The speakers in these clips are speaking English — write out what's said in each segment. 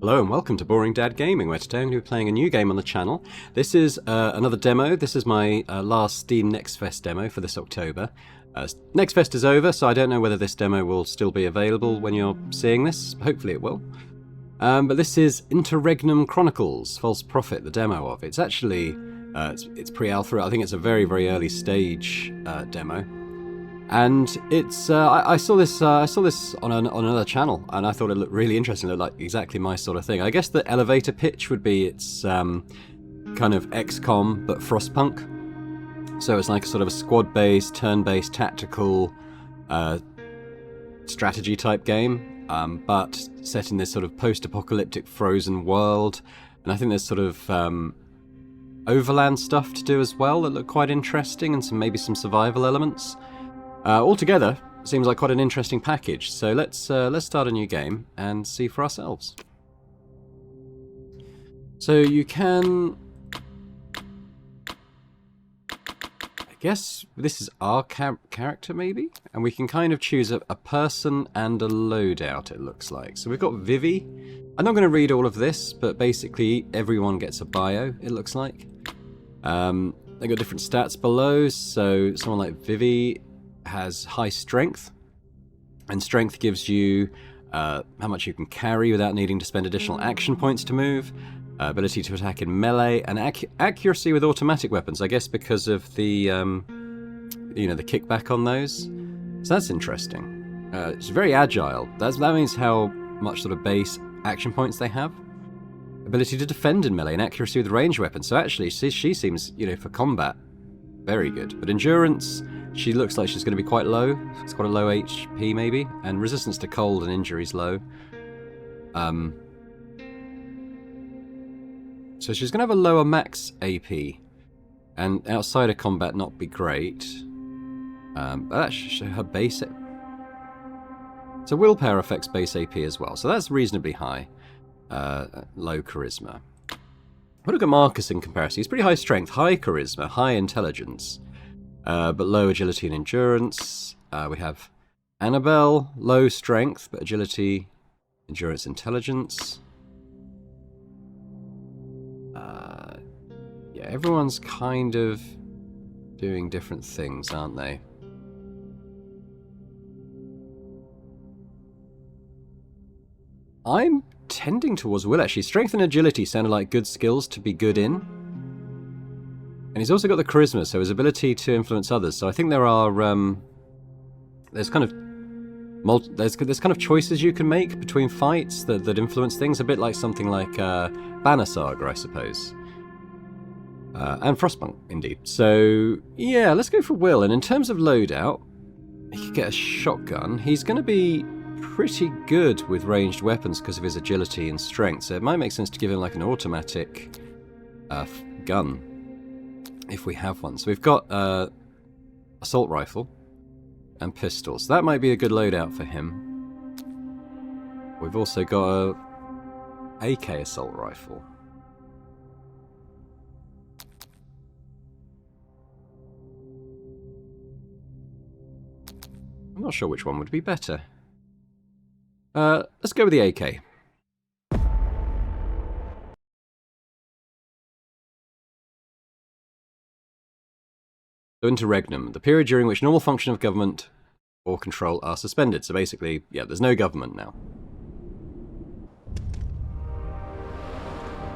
Hello and welcome to Boring Dad Gaming, where today I'm going to be playing a new game on the channel. This is another demo. This is my last Steam Next Fest demo for this October. Next Fest is over, so I don't know whether this demo will still be available when you're seeing this. Hopefully it will. But this is INTERREGNUM Chronicles, False Prophet, the demo of it. It's actually, it's pre-alpha. I think it's a very, very early stage demo. And it's I saw this on another channel, and I thought it looked really interesting. It looked like exactly my sort of thing. I guess the elevator pitch would be it's kind of XCOM but Frostpunk. So it's like sort of a squad-based, turn-based, tactical strategy type game, but set in this sort of post-apocalyptic frozen world. And I think there's sort of overland stuff to do as well that look quite interesting, and maybe some survival elements. Altogether, seems like quite an interesting package. So let's start a new game and see for ourselves. So you can, I guess this is our character maybe, and we can kind of choose a person and a loadout. It looks like. So we've got Vivi. I'm not going to read all of this, but basically everyone gets a bio. It looks like. They got different stats below. So someone like Vivi has high strength, and strength gives you how much you can carry without needing to spend additional action points to move, ability to attack in melee, and accuracy with automatic weapons, I guess because of the you know, the kickback on those. So that's interesting. It's very agile. That means how much sort of base action points they have. Ability to defend in melee and accuracy with ranged weapons. So actually she seems, you know, for combat very good. But endurance, she looks like she's going to be quite low. It's quite a low HP maybe. And resistance to cold and injuries low. So she's going to have a lower max AP. And outside of combat not be great. But that's her base. So willpower affects base AP as well. So that's reasonably high. Low charisma. Look at Marcus in comparison. He's pretty high strength, high charisma, high intelligence. But low agility and endurance. We have Annabelle, low strength, but agility, endurance, intelligence. Yeah, everyone's kind of doing different things, aren't they? I'm tending towards Will, actually. Strength and agility sounded like good skills to be good in. And he's also got the charisma, so his ability to influence others. So I think there are there's kind of choices you can make between fights that influence things, a bit like something like Banner Saga, I suppose. And Frostpunk, indeed. So yeah, let's go for Will. And in terms of loadout, he could get a shotgun. He's going to be pretty good with ranged weapons because of his agility and strength. So it might make sense to give him like an automatic gun. If we have one. So we've got assault rifle and pistols. So that might be a good loadout for him. We've also got a AK assault rifle. I'm not sure which one would be better. Let's go with the AK. So INTERREGNUM, the period during which normal function of government or control are suspended. So basically, yeah, there's no government now.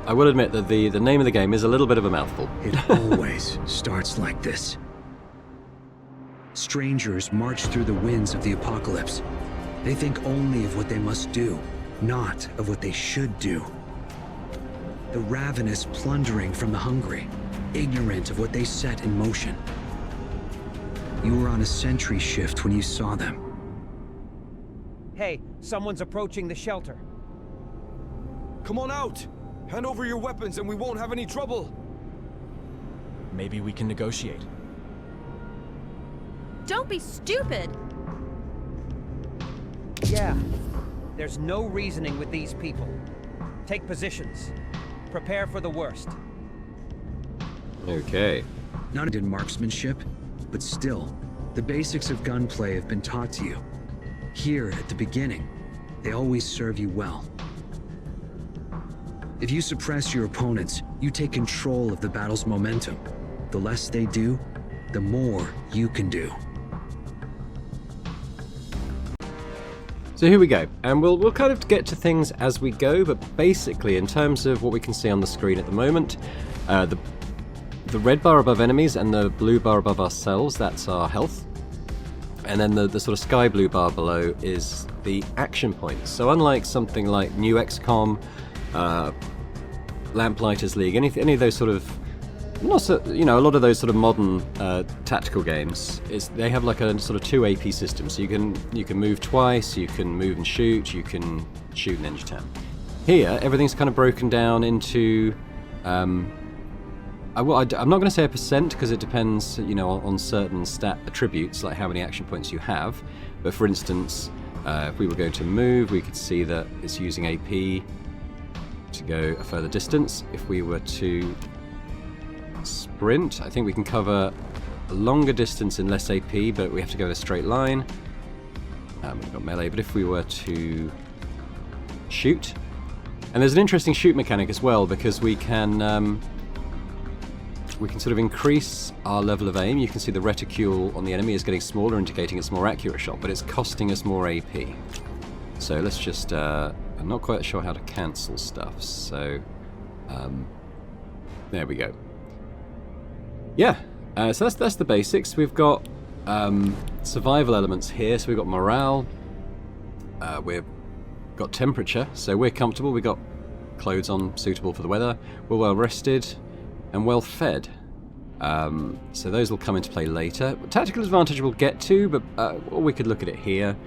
I will admit that the name of the game is a little bit of a mouthful. It always starts like this. Strangers march through the winds of the apocalypse. They think only of what they must do, not of what they should do. The ravenous plundering from the hungry, ignorant of what they set in motion. You were on a sentry shift when you saw them. Hey, someone's approaching the shelter. Come on out! Hand over your weapons and we won't have any trouble! Maybe we can negotiate. Don't be stupid! Yeah, there's no reasoning with these people. Take positions. Prepare for the worst. Okay. Not in marksmanship, but still, the basics of gunplay have been taught to you. Here, at the beginning, they always serve you well. If you suppress your opponents, you take control of the battle's momentum. The less they do, the more you can do. So here we go, and we'll kind of get to things as we go, but basically in terms of what we can see on the screen at the moment, the red bar above enemies and the blue bar above ourselves, that's our health. And then the sort of sky blue bar below is the action points. So unlike something like New XCOM, Lamplighters League, any of those sort of, not so, you know, a lot of those sort of modern tactical games, they have like a sort of 2 AP system. So you can move twice, you can move and shoot, you can shoot and then you turn. Here, everything's kind of broken down into. I'm not going to say a percent because it depends, you know, on certain stat attributes, like how many action points you have. But for instance, if we were going to move, we could see that it's using AP to go a further distance. If we were to sprint, I think we can cover a longer distance in less AP, but we have to go in a straight line. We've got melee, but if we were to shoot, and there's an interesting shoot mechanic as well, because we can sort of increase our level of aim. You can see the reticule on the enemy is getting smaller, indicating it's a more accurate shot, but it's costing us more AP. So let's just, I'm not quite sure how to cancel stuff, so there we go. Yeah, so that's the basics. We've got survival elements here, so we've got morale, we've got temperature, so we're comfortable, we've got clothes on suitable for the weather, we're well rested, and well fed. So those will come into play later. Tactical advantage we'll get to, but or we could look at it here.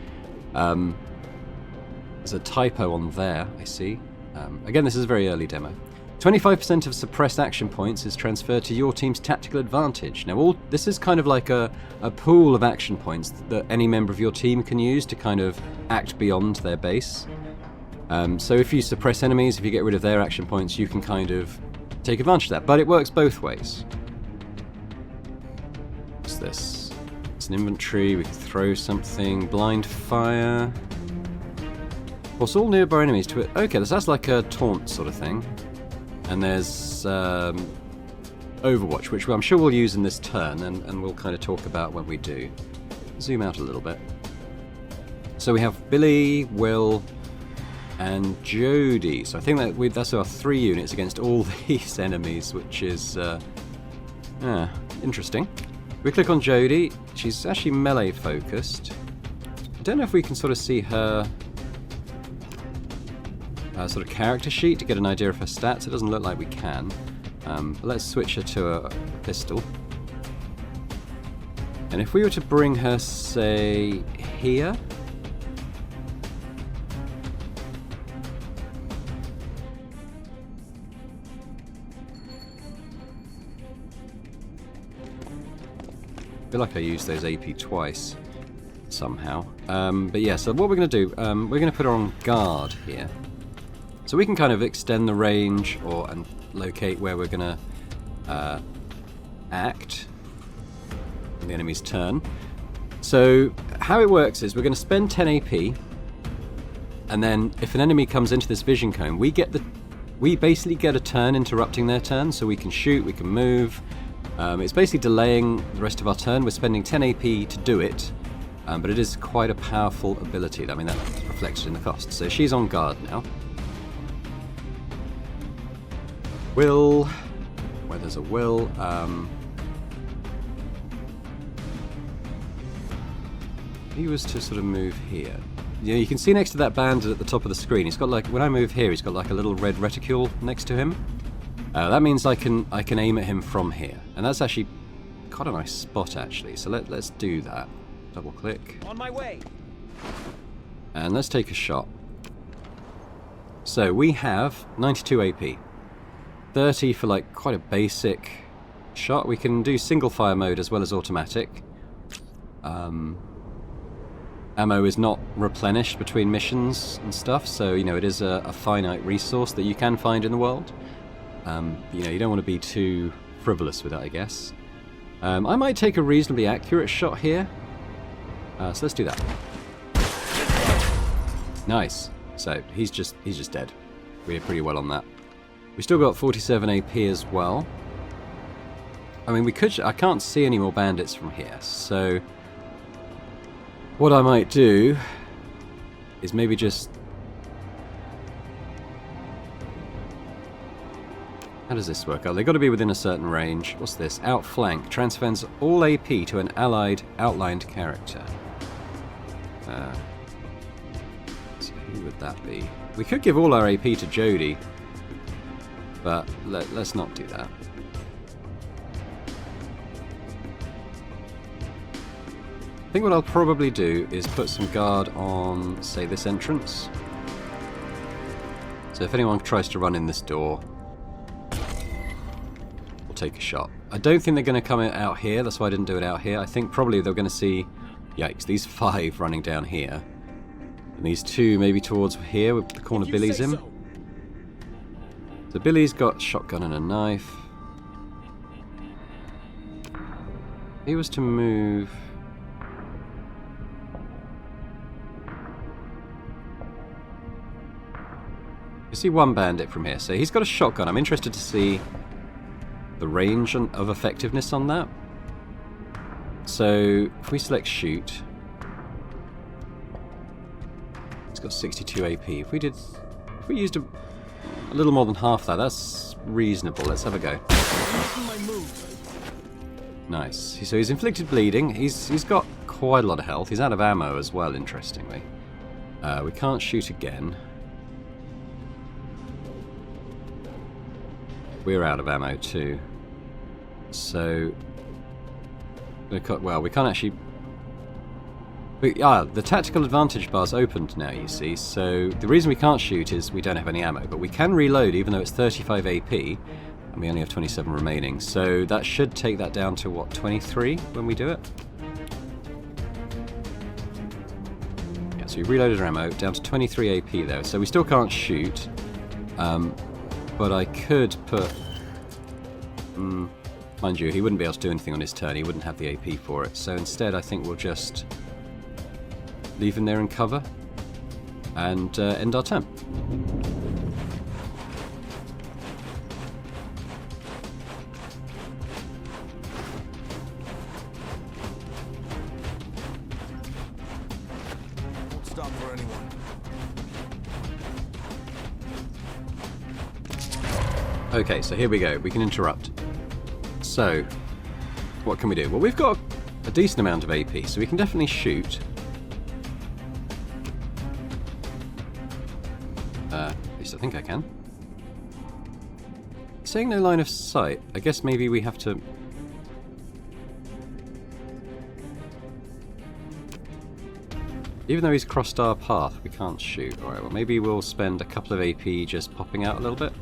There's a typo on there, I see. Again, this is a very early demo. 25% of suppressed action points is transferred to your team's tactical advantage. Now, this is kind of like a pool of action points that any member of your team can use to kind of act beyond their base. So if you suppress enemies, if you get rid of their action points, you can kind of take advantage of that. But it works both ways. What's this? It's an inventory. We can throw something. Blind fire. Force all nearby enemies to it. Okay, that's like a taunt sort of thing. And there's Overwatch, which I'm sure we'll use in this turn, and we'll kind of talk about when we do. Zoom out a little bit. So we have Billy, Will, and Jodie. So I think that's our 3 units against all these enemies, which is interesting. We click on Jodie. She's actually melee focused. I don't know if we can sort of see her sort of character sheet to get an idea of her stats. It doesn't look like we can. But let's switch her to a pistol. And if we were to bring her, say, here. I feel like I used those AP twice somehow. But yeah, so what we're going to do, we're going to put her on guard here. So we can kind of extend the range and locate where we're going to act on the enemy's turn. So how it works is we're going to spend 10 AP, and then if an enemy comes into this vision cone, we basically get a turn interrupting their turn, so we can shoot, we can move. It's basically delaying the rest of our turn. We're spending 10 AP to do it, but it is quite a powerful ability. I mean, that's reflected in the cost. So she's on guard now. Will, where there's a Will, he was to sort of move here. Yeah, you can see next to that bandit at the top of the screen, he's got like, when I move here, he's got like a little red reticule next to him. That means I can aim at him from here, and that's actually quite a nice spot actually. So let's do that. Double click. On my way. And let's take a shot. So we have 92 AP. 30 for like quite a basic shot. We can do single fire mode as well as automatic. Ammo is not replenished between missions and stuff, so you know it is a finite resource that you can find in the world. You know, you don't want to be too frivolous with it, I guess. I might take a reasonably accurate shot here. So let's do that. Nice. So he's just dead. We did pretty well on that. We still got 47 AP as well. I mean, we could... I can't see any more bandits from here, so... What I might do is maybe just... How does this work? Oh, they've got to be within a certain range. What's this? Outflank. Transfers all AP to an allied outlined character. So who would that be? We could give all our AP to Jodie, but let's not do that. I think what I'll probably do is put some guard on, say, this entrance. So if anyone tries to run in this door, we'll take a shot. I don't think they're going to come out here, that's why I didn't do it out here. I think probably they're going to see, yikes, these 5 running down here. And these 2 maybe towards here with the corner Billy's in. So Billy's got a shotgun and a knife. If he was to move... You see one bandit from here, so he's got a shotgun. I'm interested to see the range of effectiveness on that. So if we select shoot, it's got 62 AP. If we used a little more than half that, that's reasonable. Let's have a go. Nice. So he's inflicted bleeding. He's got quite a lot of health. He's out of ammo as well, interestingly. We can't shoot again. We're out of ammo too. So, well, we can't actually... the tactical advantage bar's opened now, you see. So the reason we can't shoot is we don't have any ammo, but we can reload even though it's 35 AP, and we only have 27 remaining. So that should take that down to, what, 23 when we do it? Yeah, so we reloaded our ammo, down to 23 AP there. So we still can't shoot. But I could put... mind you, he wouldn't be able to do anything on his turn. He wouldn't have the AP for it. So instead, I think we'll just leave him there in cover and end our turn. Won't stop for anyone. Okay, so here we go. We can interrupt. So, what can we do? Well, we've got a decent amount of AP, so we can definitely shoot. At least I think I can. Saying no line of sight, I guess maybe we have to... Even though he's crossed our path, we can't shoot. Alright, well maybe we'll spend a couple of AP just popping out a little bit.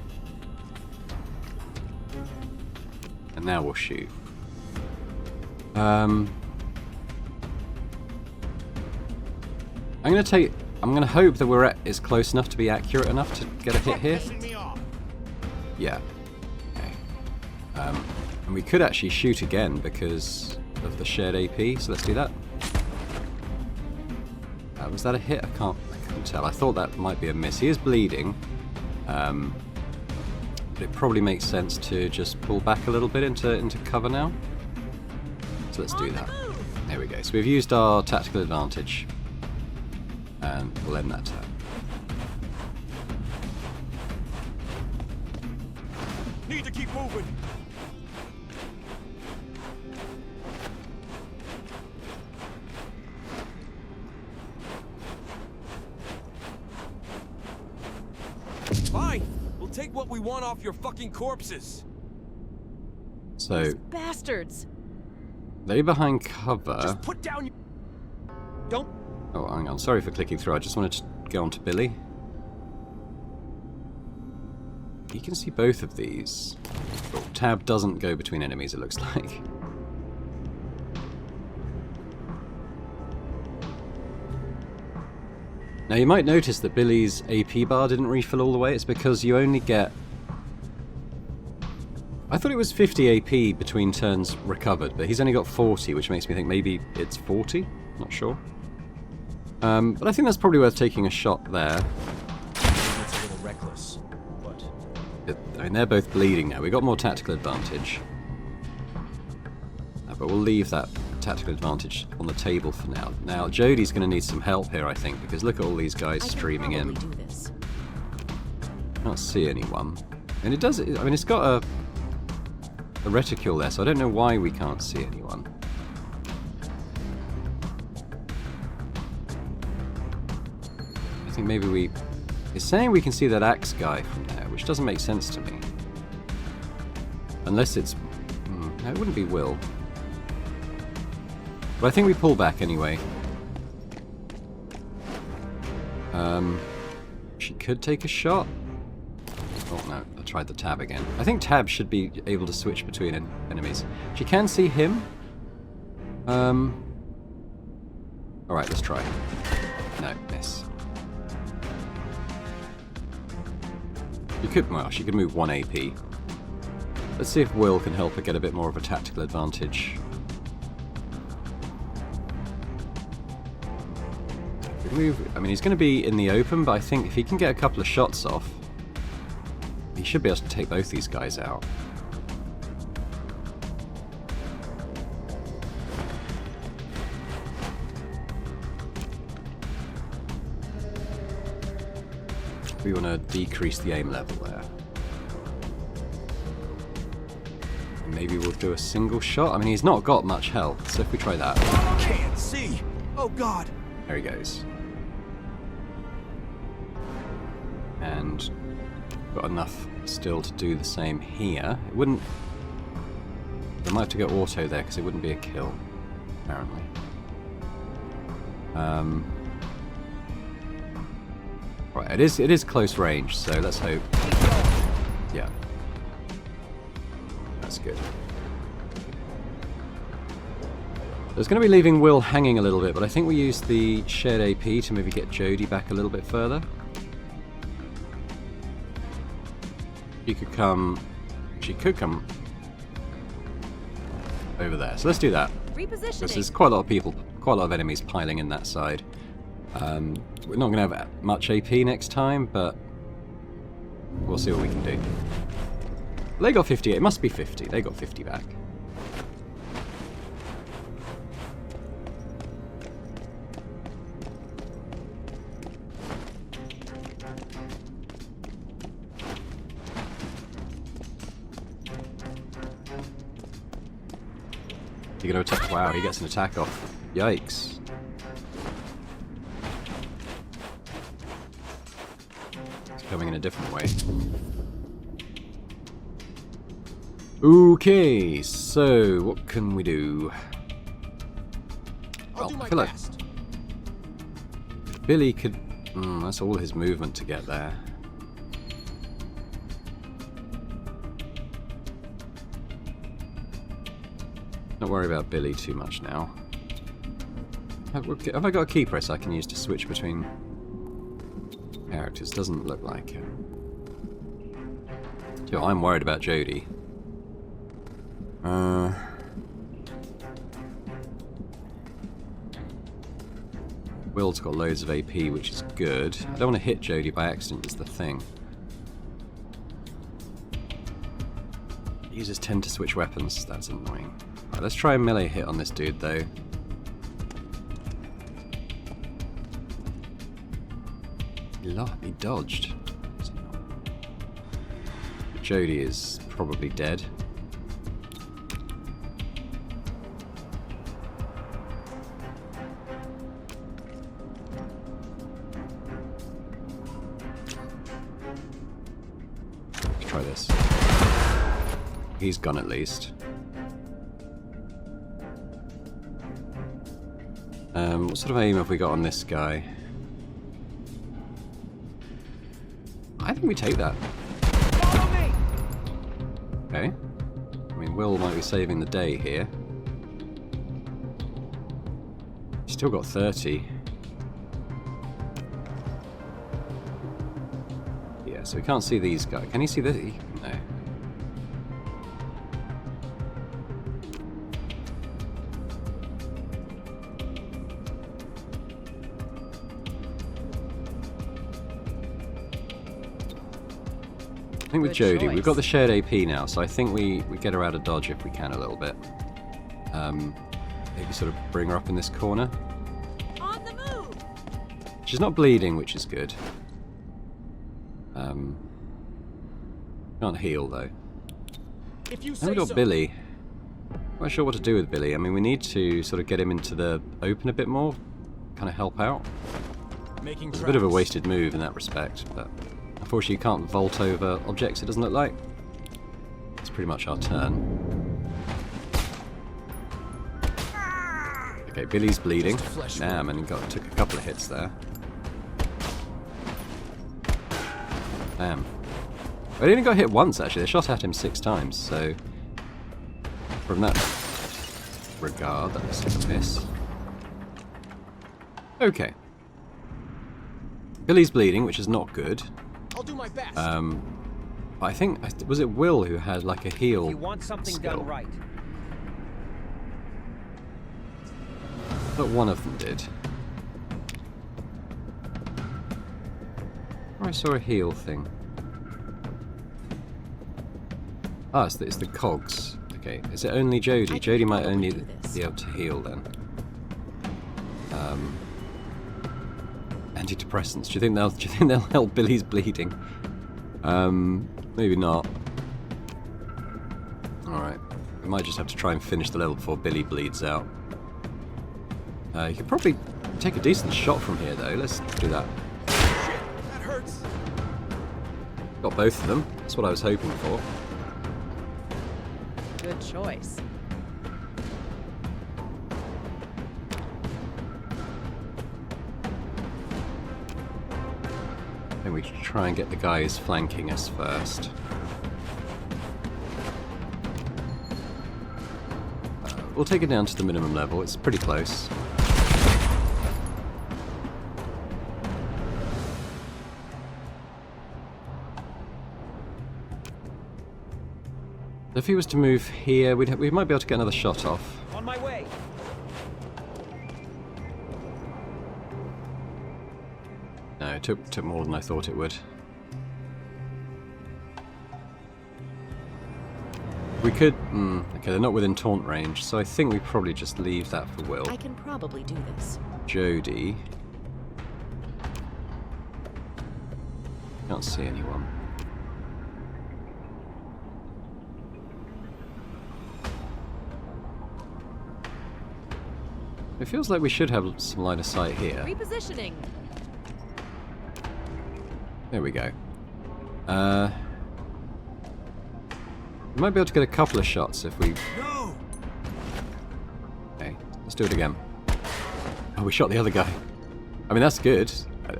And now we'll shoot. I'm gonna hope that it's close enough to be accurate enough to get a hit here. Yeah. Okay. And we could actually shoot again because of the shared AP, so let's do that. Was that a hit? I can't tell. I thought that might be a miss. He is bleeding. But it probably makes sense to just pull back a little bit into cover now. So let's do that. There we go. So we've used our tactical advantage. And we'll end that turn. Need to keep moving. Fine. We'll take what we want off your fucking corpses. So These bastards. they behind cover. Just put down your... Don't... Oh, hang on. Sorry for clicking through. I just wanted to go on to Billy. You can see both of these. Oh, tab doesn't go between enemies, it looks like. Now you might notice that Billy's AP bar didn't refill all the way. It's because you only get... I thought it was 50 AP between turns recovered, but he's only got 40, which makes me think maybe it's 40? Not sure. But I think that's probably worth taking a shot there. It's a little reckless, but I mean, they're both bleeding now. We've got more tactical advantage. But we'll leave that tactical advantage on the table for now. Now, Jodie's going to need some help here, I think, because look at all these guys streaming in. Do this. Can't see anyone. And it does, I mean, it's got a reticule there, so I don't know why we can't see anyone. I think maybe we... It's saying we can see that axe guy from there, which doesn't make sense to me. Unless it's... no, it wouldn't be Will. But I think we pull back anyway. She could take a shot. Oh no, I tried the tab again. I think tab should be able to switch between enemies. She can see him. Alright, let's try. No, miss. You could, well, she could move 1 AP. Let's see if Will can help her get a bit more of a tactical advantage. Move, I mean, he's going to be in the open, but I think if he can get a couple of shots off, he should be able to take both these guys out. We want to decrease the aim level there. Maybe we'll do a single shot. I mean, he's not got much health, so if we try that. Can't see. Oh God. There he goes. And got enough still to do the same here. It wouldn't... I might have to go auto there because it wouldn't be a kill, apparently. Right, it is close range, so let's hope. Yeah. That's good. I was going to be leaving Will hanging a little bit, but I think we use the shared AP to maybe get Jodie back a little bit further. She could come over there. So let's do that. Repositioning. Because there's quite a lot of people, quite a lot of enemies piling in that side. We're not going to have much AP next time, but we'll see what we can do. They got 58. It must be 50. They got 50 back. You're going to attack. Wow, he gets an attack off. Yikes. It's coming in a different way. Okay, so what can we do? I'll do I my feel like best. Billy could... that's all his movement to get there. Don't worry about Billy too much now. Have I got a key press I can use to switch between characters? Doesn't look like it. So I'm worried about Jodie. Will's got loads of AP, which is good. I don't want to hit Jodie by accident, is the thing. Users tend to switch weapons, that's annoying. Right, let's try a melee hit on this dude, though. He dodged. Jodie is probably dead. Let's try this. He's gone at least. What sort of aim have we got on this guy? I think we take that. Follow me! Okay. I mean, Will might be saving the day here. He's still got 30. Yeah, so we can't see these guys. Can he see this? No. I think with Good Jodie, we've choice. got the shared AP now, so I think we get her out of dodge if we can a little bit. Maybe sort of bring her up in this corner. On the move. She's not bleeding, which is good. Can't heal though. If you Then say we got so. Billy. Not sure what to do with Billy. I mean, we need to sort of get him into the open a bit more, kind of help out. Making It's a bit of a tracks. wasted move in that respect, but unfortunately you can't vault over objects, it doesn't look like. It's pretty much our turn. Okay, Billy's bleeding. Just a flesh Damn, and he took a couple of hits there. Damn. I only got hit once actually, they shot at him 6 times, so from that regard, that was a miss. Okay. Billy's bleeding, which is not good. I'll do my best. I think, was it Will who had like a heal If you want something skill? done right, But one of them did. I saw a heal thing. Ah, it's the cogs. Okay, is it only Jodie? I can Jodie might probably only do this. be able to heal then. Antidepressants. Do you think they'll help Billy's bleeding? Maybe not. All right, we might just have to try and finish the level before Billy bleeds out. You could probably take a decent shot from here though. Let's do that. Shit, that hurts. Got both of them. That's what I was hoping for. Good choice. Then we should try and get the guys flanking us first. We'll take it down to the minimum level. It's pretty close. If he was to move here, we might be able to get another shot off. on my way. No, it took more than I thought it would. We could... okay, they're not within taunt range, so I think we probably just leave that for Will. I can probably do this. Jodie. Can't see anyone. It feels like we should have some line of sight here. Repositioning. There we go. We might be able to get a couple of shots if we... No! Okay, let's do it again. Oh, we shot the other guy. I mean, that's good.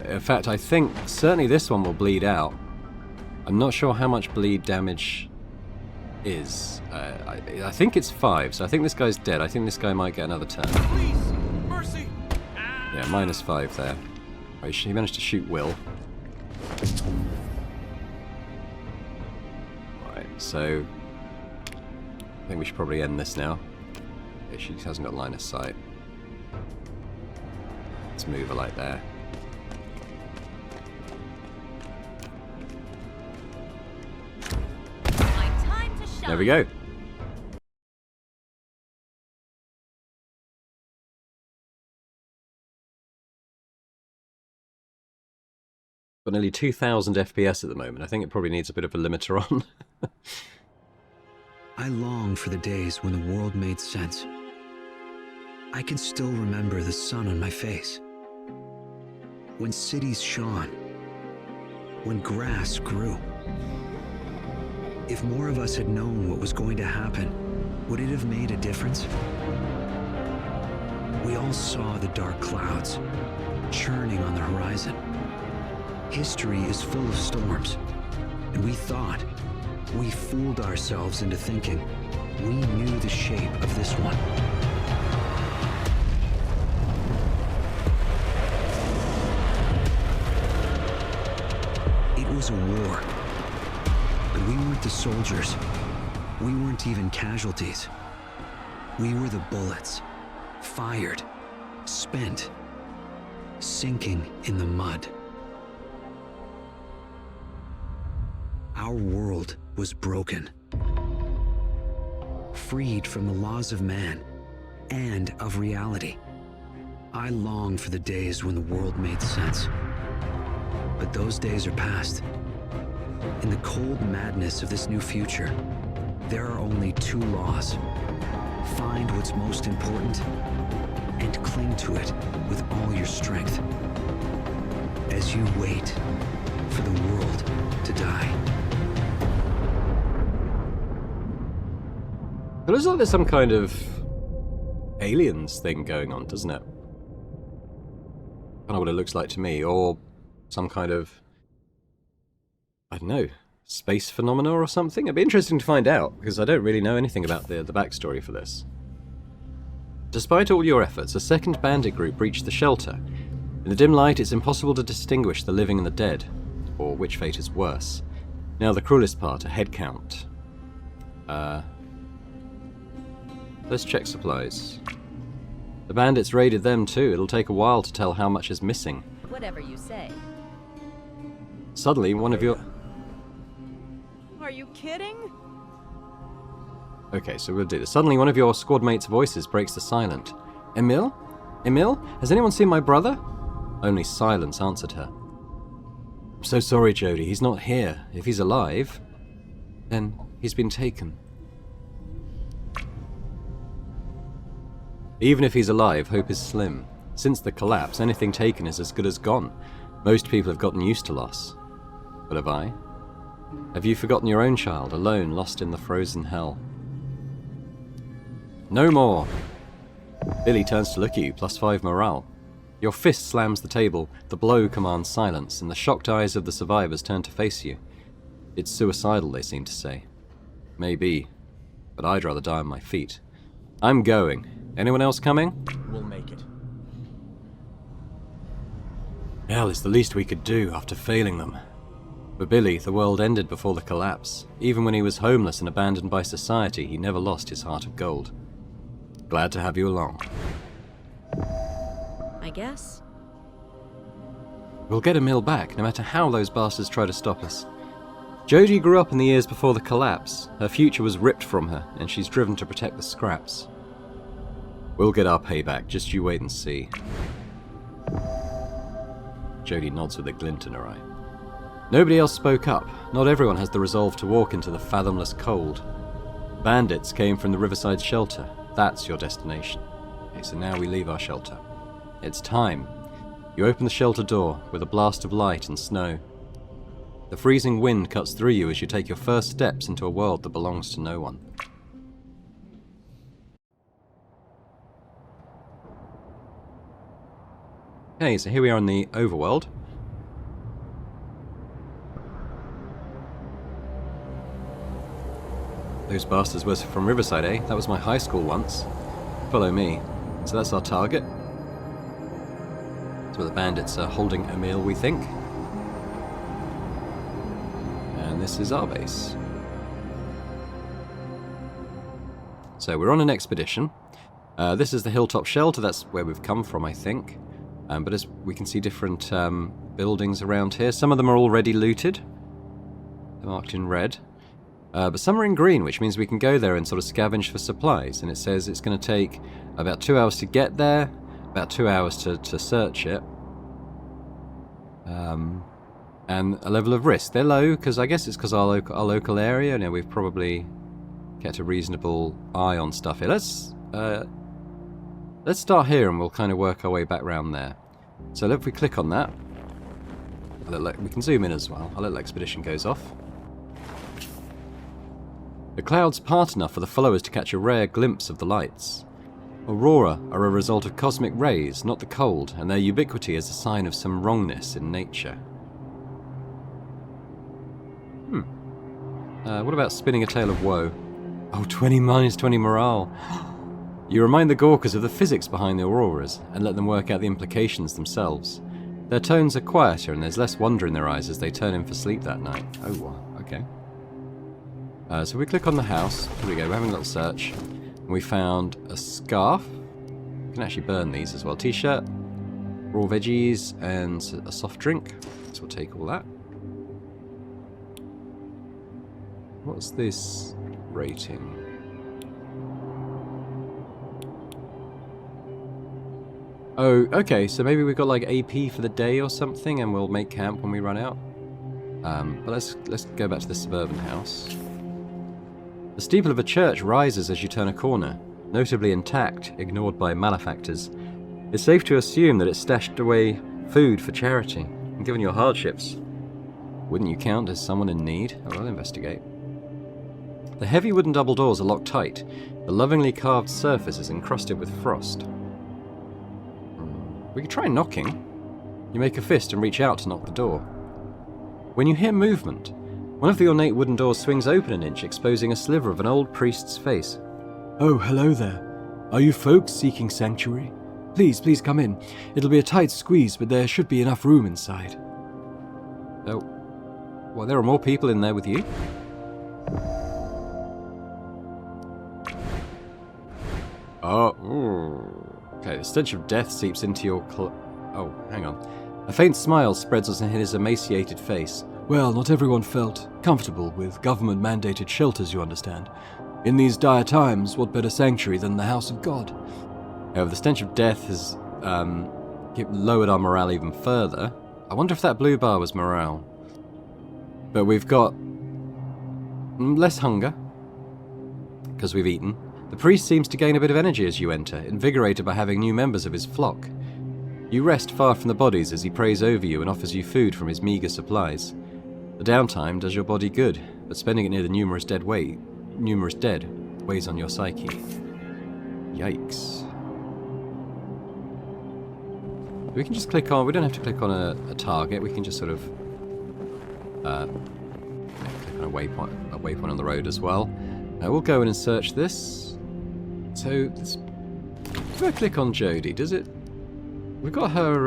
In fact, I think certainly this one will bleed out. I'm not sure how much bleed damage is. I think it's 5, so I think this guy's dead. I think this guy might get another turn. Please! Mercy! Yeah, -5 there. Oh, he managed to shoot Will. Right, so... I think we should probably end this now. Yeah, she hasn't got line of sight. Let's move her like there. My time to shine. There we go. Got nearly 2,000 FPS at the moment. I think it probably needs a bit of a limiter on. I long for the days when the world made sense. I can still remember the sun on my face. When cities shone. When grass grew. If more of us had known what was going to happen, would it have made a difference? We all saw the dark clouds, churning on the horizon. History is full of storms, and we fooled ourselves into thinking we knew the shape of this one. It was a war, but we weren't the soldiers. We weren't even casualties. We were the bullets, fired, spent, sinking in the mud. Our world was broken. Freed from the laws of man and of reality. I long for the days when the world made sense. But those days are past. In the cold madness of this new future, there are only two laws. Find what's most important and cling to it with all your strength. As you wait for the world to die. It looks like there's some kind of aliens thing going on, doesn't it? I don't know what it looks like to me, or some kind of, I don't know, space phenomena or something. It'd be interesting to find out, because I don't really know anything about the backstory for this. Despite all your efforts, a second bandit group breached the shelter. In the dim light, it's impossible to distinguish the living and the dead, or which fate is worse. Now the cruelest part, a head count. Let's check supplies. The bandits raided them too. It'll take a while to tell how much is missing. Whatever you say. Suddenly, one of your... Are you kidding? Okay, so we'll do this. Suddenly, one of your squad mates' voices breaks the silence. Emil? Emil? Has anyone seen my brother? Only silence answered her. I'm so sorry, Jodie. He's not here. If he's alive, then he's been taken. Even if he's alive, hope is slim. Since the collapse, anything taken is as good as gone. Most people have gotten used to loss. But have I? Have you forgotten your own child, alone, lost in the frozen hell? No more! Billy turns to look at you, +5 morale. Your fist slams the table, the blow commands silence, and the shocked eyes of the survivors turn to face you. It's suicidal, they seem to say. Maybe, but I'd rather die on my feet. I'm going. Anyone else coming? We'll make it. Hell, it's the least we could do after failing them. For Billy, the world ended before the collapse. Even when he was homeless and abandoned by society, he never lost his heart of gold. Glad to have you along. I guess. We'll get Emil back, no matter how those bastards try to stop us. Jodie grew up in the years before the collapse. Her future was ripped from her, and she's driven to protect the scraps. We'll get our payback, just you wait and see. Jodie nods with a glint in her eye. Nobody else spoke up. Not everyone has the resolve to walk into the fathomless cold. Bandits came from the riverside shelter. That's your destination. Okay, so now we leave our shelter. It's time. You open the shelter door with a blast of light and snow. The freezing wind cuts through you as you take your first steps into a world that belongs to no one. Okay, so here we are in the overworld. Those bastards were from Riverside, eh? That was my high school once. Follow me. So that's our target. That's where the bandits are holding Emil, we think. And this is our base. So we're on an expedition. This is the hilltop shelter. That's where we've come from, I think. But as we can see different buildings around here. Some of them are already looted. They're marked in red. But some are in green, which means we can go there and sort of scavenge for supplies. And it says it's going to take about 2 hours to get there, about 2 hours to search it. And a level of risk. They're low, because I guess it's because our local area. You know, we've probably kept a reasonable eye on stuff here. Let's start here and we'll kind of work our way back round there. So if we click on that, we can zoom in as well. Our little expedition goes off. The clouds part enough for the followers to catch a rare glimpse of the lights. Aurora are a result of cosmic rays, not the cold, and their ubiquity is a sign of some wrongness in nature. What about spinning a tale of woe? Oh, 20 minus 20 morale. You remind the Gawkers of the physics behind the auroras, and let them work out the implications themselves. Their tones are quieter, and there's less wonder in their eyes as they turn in for sleep that night. Oh, wow, okay. So we click on the house. Here we go, we're having a little search. And we found a scarf. You can actually burn these as well. T-shirt, raw veggies, and a soft drink. So we'll take all that. What's this rating? Oh, okay, so maybe we've got like AP for the day or something, and we'll make camp when we run out. But let's go back to the suburban house. The steeple of a church rises as you turn a corner, notably intact, ignored by malefactors. It's safe to assume that it stashed away food for charity, and given your hardships, wouldn't you count as someone in need? Oh, I'll investigate. The heavy wooden double doors are locked tight. The lovingly carved surface is encrusted with frost. We could try knocking. You make a fist and reach out to knock the door. When you hear movement, one of the ornate wooden doors swings open an inch, exposing a sliver of an old priest's face. Oh, hello there. Are you folks seeking sanctuary? Please come in. It'll be a tight squeeze, but there should be enough room inside. Oh. Well, there are more people in there with you? Oh, ooh. Okay, the stench of death seeps into your oh, hang on. A faint smile spreads on his emaciated face. Well, not everyone felt comfortable with government-mandated shelters, you understand. In these dire times, what better sanctuary than the house of God? However, the stench of death has lowered our morale even further. I wonder if that blue bar was morale. But we've got less hunger, because we've eaten. The priest seems to gain a bit of energy as you enter, invigorated by having new members of his flock. You rest far from the bodies as he prays over you and offers you food from his meagre supplies. The downtime does your body good, but spending it near the numerous dead weighs on your psyche. Yikes. We can just click on, we don't have to click on a target, we can just sort of click on a waypoint on the road as well. We'll go in and search this. So, if I click on Jodie, does it... We've got her,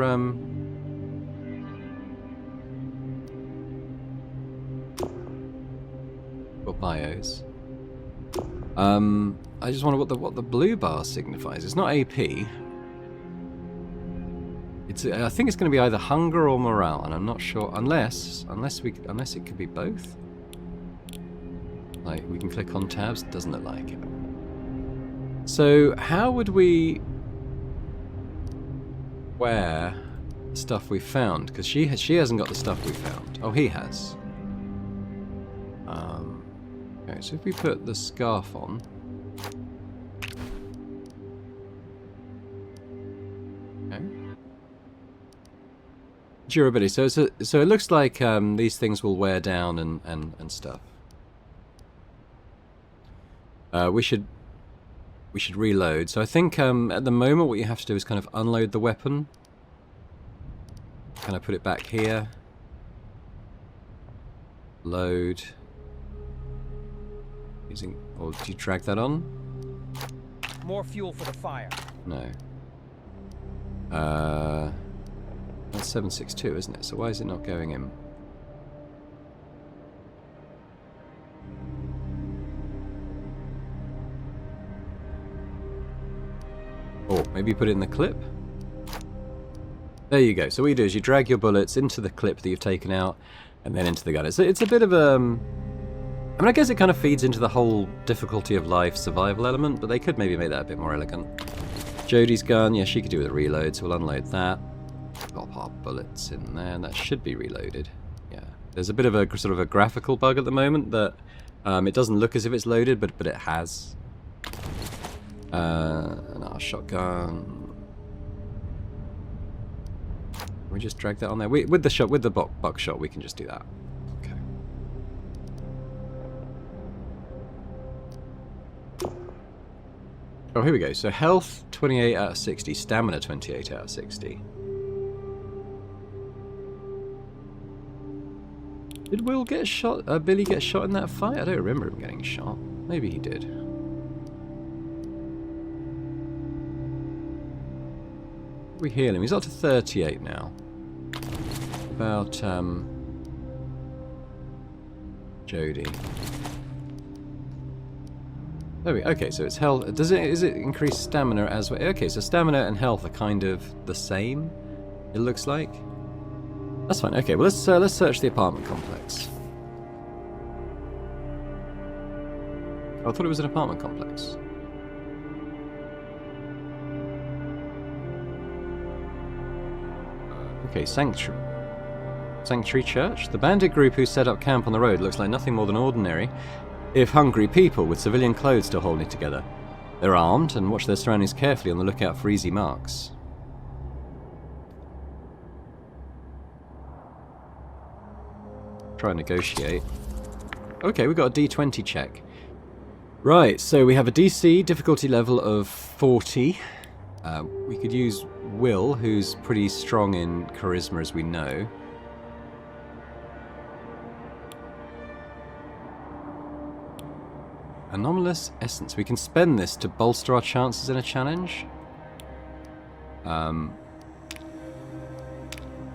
got bios. I just wonder what the blue bar signifies. It's not AP. I think it's going to be either hunger or morale, and I'm not sure unless it could be both. Like we can click on tabs. Doesn't look like it. So how would we wear stuff we found? Because she hasn't got the stuff we found. Oh, he has. Okay, so if we put the scarf on. Okay. Durability. So it looks like these things will wear down and stuff. We should reload. So I think at the moment what you have to do is kind of unload the weapon. Kind of put it back here. Load. Or do you drag that on? More fuel for the fire. No. That's 762, isn't it? So why is it not going in? Or maybe put it in the clip? There you go. So what you do is you drag your bullets into the clip that you've taken out and then into the gun. It's a bit of a... I mean, I guess it kind of feeds into the whole difficulty of life survival element, but they could maybe make that a bit more elegant. Jodie's gun, yeah, she could do with a reload, so we'll unload that. Pop our bullets in there, and that should be reloaded. Yeah. There's a bit of a sort of a graphical bug at the moment that it doesn't look as if it's loaded, but it has. And our shotgun. Can we just drag that on there? With the buckshot, we can just do that. Okay. Oh, here we go. So health 28 out of 60, stamina 28 out of 60. Did Will get shot? Billy get shot in that fight? I don't remember him getting shot. Maybe he did. We heal him. He's up to 38 now. About Jodie. There we go. Okay, so it's health. Is it increase stamina as well? Okay, so stamina and health are kind of the same. It looks like. That's fine. Okay, well let's search the apartment complex. Oh, I thought it was an apartment complex. Okay, Sanctuary Church. The bandit group who set up camp on the road looks like nothing more than ordinary, if hungry people with civilian clothes still holding together. They're armed and watch their surroundings carefully on the lookout for easy marks. Try and negotiate. Okay, we got a D20 check. Right, so we have a DC difficulty level of 40. We could use Will, who's pretty strong in charisma, as we know. Anomalous Essence. We can spend this to bolster our chances in a challenge. We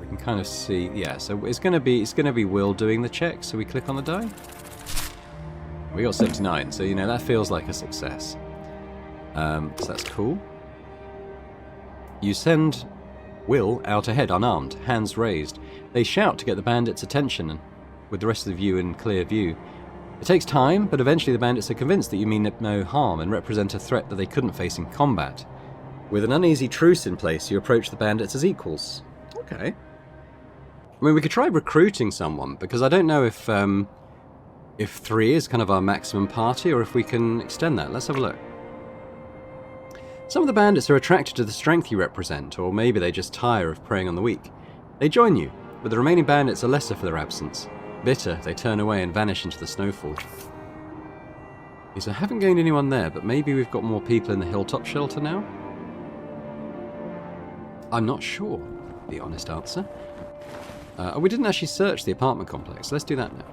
can kind of see, yeah. So it's going to be Will doing the check. So we click on the die. We got 79. So you know that feels like a success. So that's cool. You send Will out ahead, unarmed, hands raised. They shout to get the bandits' attention, and with the rest of you in clear view. It takes time, but eventually the bandits are convinced that you mean no harm and represent a threat that they couldn't face in combat. With an uneasy truce in place, you approach the bandits as equals. Okay. I mean, we could try recruiting someone, because I don't know if 3 is kind of our maximum party, or if we can extend that. Let's have a look. Some of the bandits are attracted to the strength you represent, or maybe they just tire of preying on the weak. They join you, but the remaining bandits are lesser for their absence. Bitter, they turn away and vanish into the snowfall. So I haven't gained anyone there, but maybe we've got more people in the hilltop shelter now? I'm not sure, the honest answer. We didn't actually search the apartment complex. Let's do that now.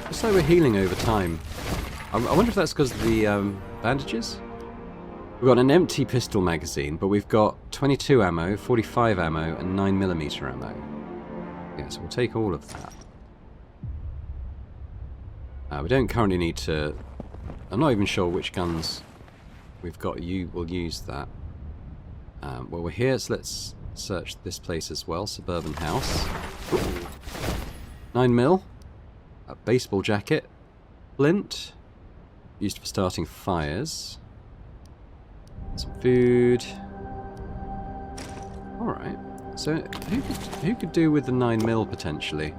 Looks like we're healing over time. I wonder if that's because of the bandages? We've got an empty pistol magazine, but we've got 22 ammo, 45 ammo, and 9mm ammo. Yeah, so we'll take all of that. We don't currently need to... I'm not even sure which guns we've got. We'll use that. Well, we're here, so let's search this place as well. Suburban house. 9mm. A baseball jacket. Flint. Used for starting fires. Some food. Alright. So, who could do with the 9mm potentially?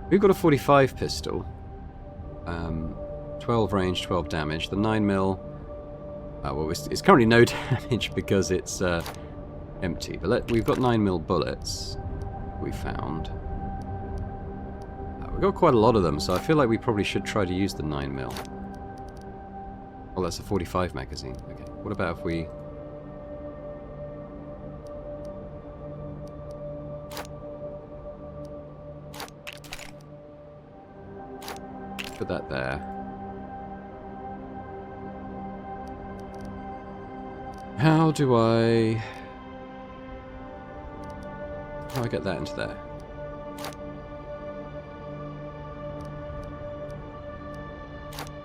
We've got a 45 pistol. 12 range, 12 damage. The 9mm... well, it's currently no damage because it's empty. But we've got 9mm bullets. We found. We've got quite a lot of them, so I feel like we probably should try to use the 9mm. Oh, that's a 45 magazine. Okay. What about if we... put that there. How do I get that into there?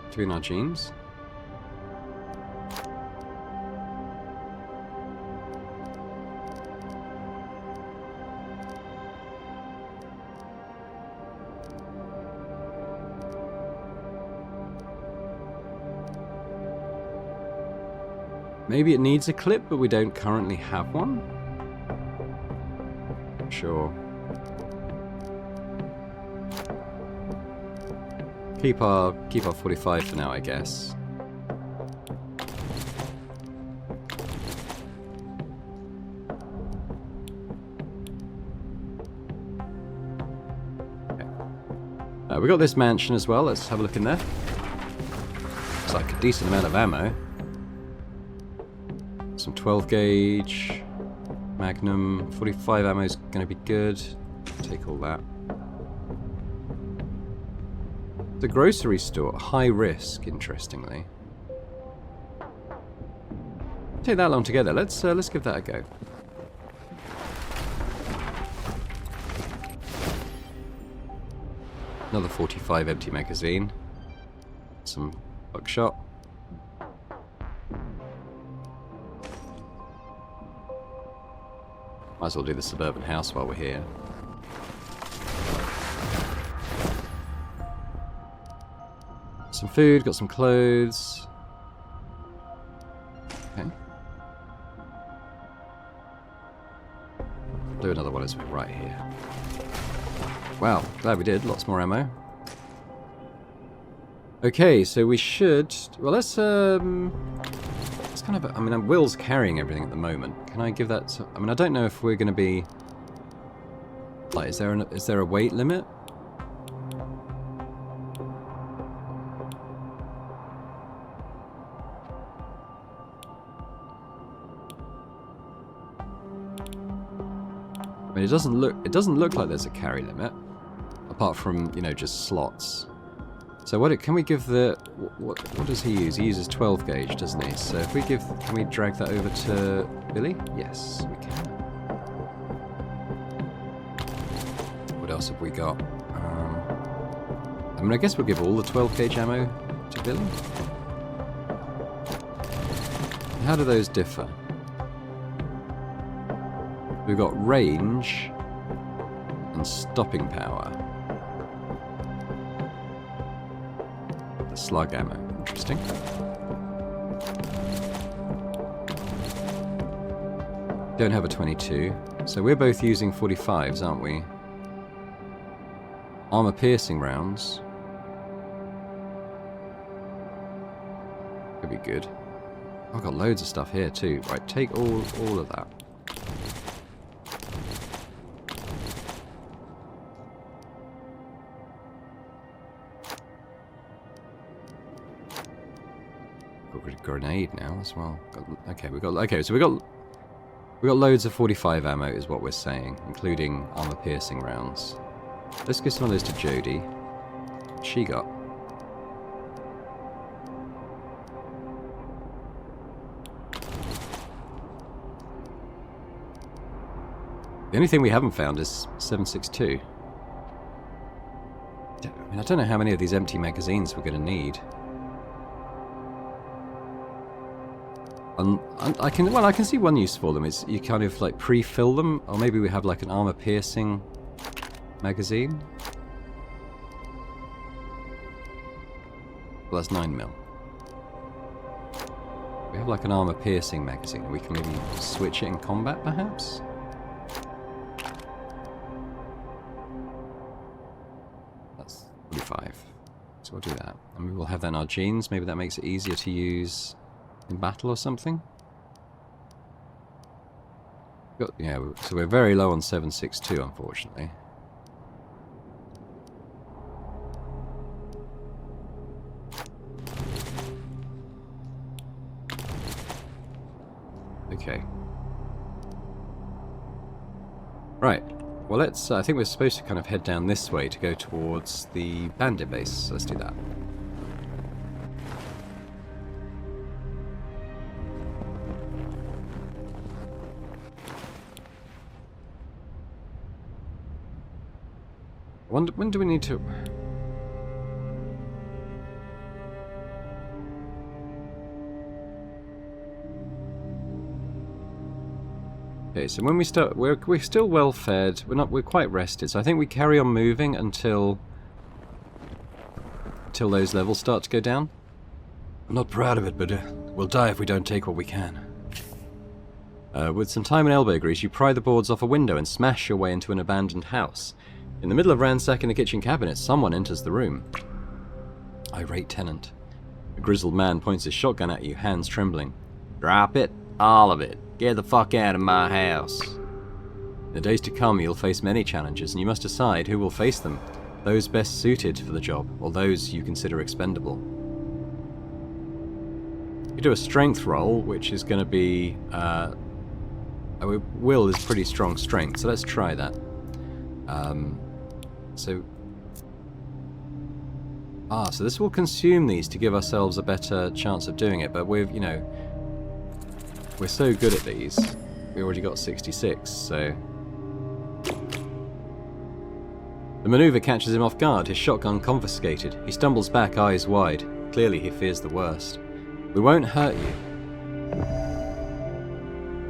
Between our jeans? Maybe it needs a clip, but we don't currently have one? Sure. Keep our 45 for now, I guess. Okay. We got this mansion as well. Let's have a look in there. Looks like a decent amount of ammo. Some 12 gauge, Magnum, 45 ammo is going to be good. Take all that. The grocery store, high risk, interestingly. Take that long together. Let's give that a go. Another 45 empty magazine. Some buckshot. Might as well do the suburban house while we're here. some food, got some clothes. Okay. Do another one as we're right here. Wow, glad we did. Lots more ammo. Okay, so we should... Well, let's kind of... I mean, Will's carrying everything at the moment. Can I give that... I mean, I don't know if we're going to be... Like, is there a weight limit? I mean, it doesn't look like there's a carry limit, apart from, you know, just slots. So can we give the what does he use? He uses 12 gauge, doesn't he? So if we can we drag that over to Billy? Yes, we can. What else have we got? I mean, I guess we'll give all the 12 gauge ammo to Billy. How do those differ? We've got range and stopping power. The slug ammo. Interesting. Don't have a 22. So we're both using 45s, aren't we? Armor piercing rounds. Could be good. I've got loads of stuff here too. Right, take all of that. Grenade now as well. So we got loads of 45 ammo is what we're saying, including armor piercing rounds. Let's give some of those to Jodie. What she got? The only thing we haven't found is 7.62. I mean, I don't know how many of these empty magazines we're going to need. I can see one use for them is you kind of like pre-fill them, or maybe we have like an armor piercing magazine. Well, that's 9mm. We have like an armor piercing magazine. We can maybe switch it in combat, perhaps. That's 45. So we'll do that, and we will have that in our jeans. Maybe that makes it easier to use in battle or something. Yeah, so we're very low on 7.62, unfortunately. Okay. Right. Well, let's... I think we're supposed to kind of head down this way to go towards the bandit base, so let's do that. When do we need to... Okay, so when we start, we're still well fed. We're quite rested. So I think we carry on moving until those levels start to go down. I'm not proud of it, but we'll die if we don't take what we can. With some time and elbow grease, you pry the boards off a window and smash your way into an abandoned house. In the middle of ransacking the kitchen cabinet, someone enters the room. Irate tenant. A grizzled man points his shotgun at you, hands trembling. Drop it. All of it. Get the fuck out of my house. In the days to come, you'll face many challenges, and you must decide who will face them. Those best suited for the job, or those you consider expendable. You do a strength roll, which is going to be... Will is pretty strong strength, so let's try that. So this will consume these to give ourselves a better chance of doing it, but we're so good at these. We already got 66, so... The maneuver catches him off guard, his shotgun confiscated. He stumbles back, eyes wide. Clearly he fears the worst. We won't hurt you.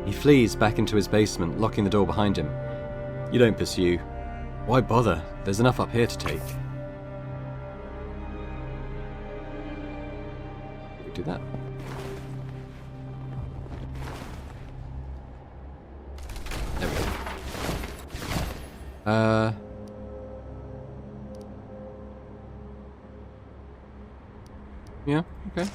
He flees back into his basement, locking the door behind him. You don't pursue. Why bother? There's enough up here to take. do that. There we go. Yeah, okay.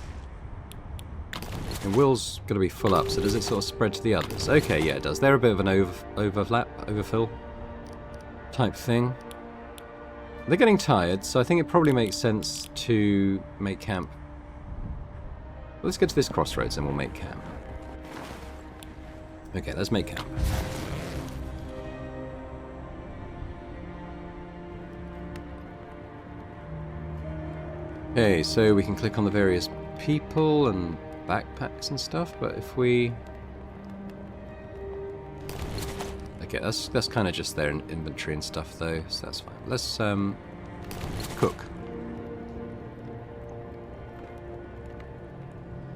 And Will's going to be full up, so does it sort of spread to the others? Okay, yeah, it does. They're a bit of an overfill type thing. They're getting tired, so I think it probably makes sense to make camp. Well, let's get to this crossroads and we'll make camp. Okay, let's make camp. Okay, so we can click on the various people and backpacks and stuff, but if we... Okay, that's kind of just their inventory and stuff though, so that's fine. Let's cook.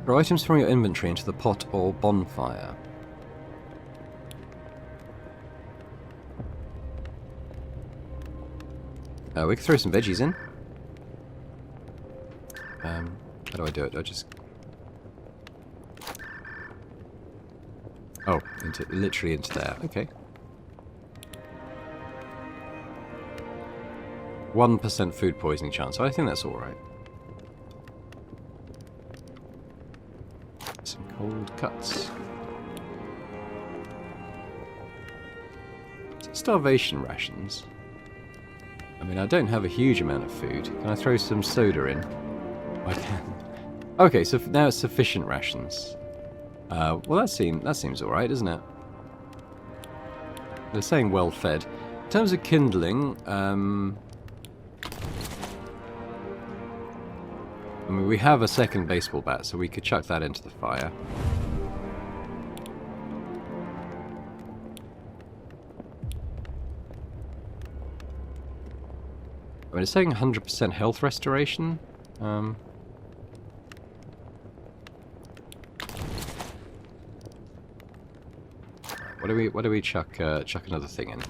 Throw items from your inventory into the pot or bonfire. We can throw some veggies in. How do I do it? Do I just... Oh, literally into there. Okay. 1% food poisoning chance. So I think that's alright. Some cold cuts. Starvation rations. I mean, I don't have a huge amount of food. Can I throw some soda in? I can. Okay, so now it's sufficient rations. Well, that seems alright, doesn't it? They're saying well fed. In terms of kindling, I mean, we have a second baseball bat, so we could chuck that into the fire. I mean, it's saying 100% health restoration. What do we chuck another thing in?